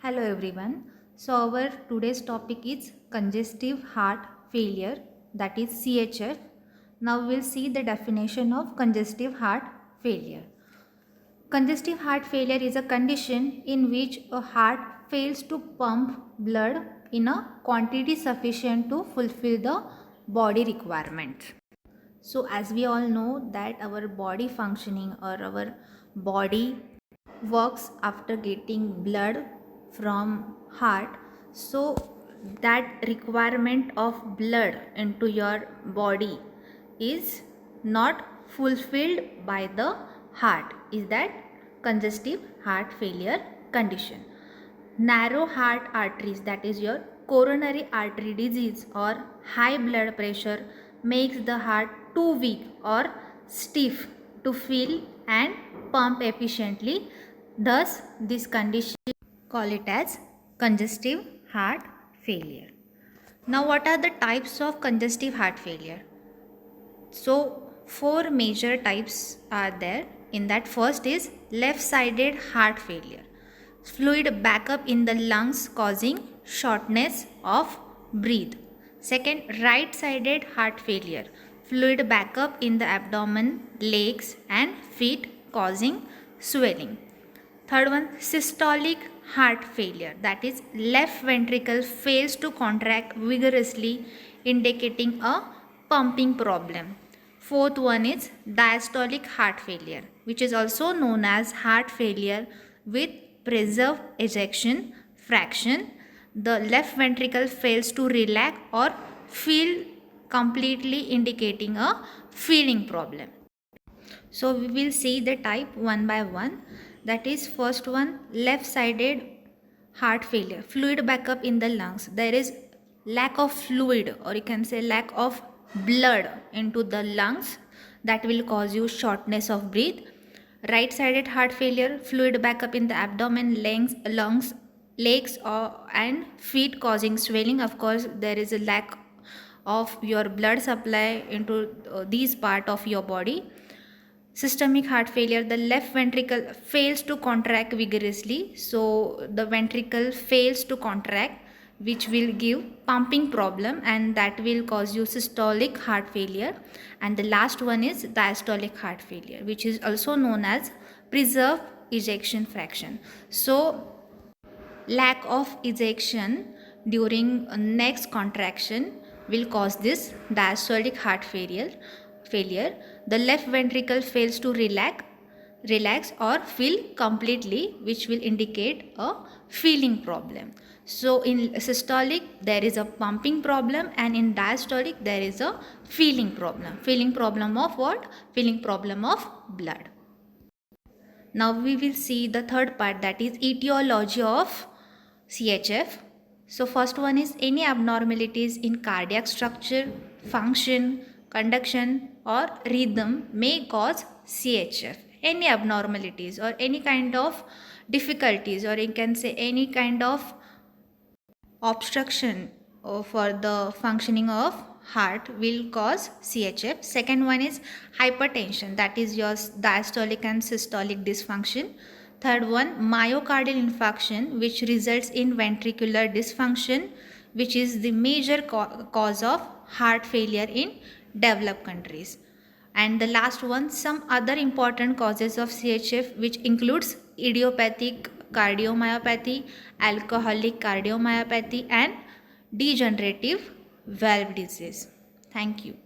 Hello everyone. So our today's topic is congestive heart failure, that is CHF. Now we'll see the definition of congestive heart failure. Congestive heart failure is a condition in which a heart fails to pump blood in a quantity sufficient to fulfill the body requirements. So as we all know that our body functioning or our body works after getting blood from heart, so that requirement of blood into your body is not fulfilled by the heart, is that congestive heart failure condition. Narrow heart arteries, that is your coronary artery disease or high blood pressure, makes the heart too weak or stiff to fill and pump efficiently. Thus this condition call it as congestive heart failure. Now what are the types of congestive heart failure? So four major types are there. In that, first is left-sided heart failure. Fluid backup in the lungs causing shortness of breath. Second, right-sided heart failure. Fluid backup in the abdomen, legs and feet causing swelling. Third one, systolic heart failure, that is left ventricle fails to contract vigorously, indicating a pumping problem. Fourth one is diastolic heart failure, which is also known as heart failure with preserved ejection fraction. The left ventricle fails to relax or fill completely, indicating a filling problem. So we will see the type one by one. That is, first one, left sided heart failure, fluid backup in the lungs. There is lack of fluid, or you can say lack of blood into the lungs, that will cause you shortness of breath. Right sided heart failure, fluid backup in the abdomen, lungs, legs and feet causing swelling. Of course there is a lack of your blood supply into these part of your body. Systemic heart failure, the left ventricle fails to contract vigorously, so the ventricle fails to contract, which will give pumping problem and that will cause you systolic heart failure. And the last one is diastolic heart failure, which is also known as preserved ejection fraction. So lack of ejection during next contraction will cause this diastolic heart failure. The left ventricle fails to relax or fill completely, which will indicate a filling problem. So in systolic there is a pumping problem, and in diastolic there is a filling problem of what? Filling problem of blood. Now we will see the third part, that is etiology of CHF. So first one is any abnormalities in cardiac structure, function, conduction or rhythm may cause CHF. Any abnormalities or any kind of difficulties, or you can say any kind of obstruction for the functioning of heart will cause CHF. Second one is hypertension, that is your diastolic and systolic dysfunction. Third one, myocardial infarction, which results in ventricular dysfunction, which is the major cause of heart failure in developed countries. And the last one, some other important causes of CHF, which includes idiopathic cardiomyopathy, alcoholic cardiomyopathy and degenerative valve disease. Thank you.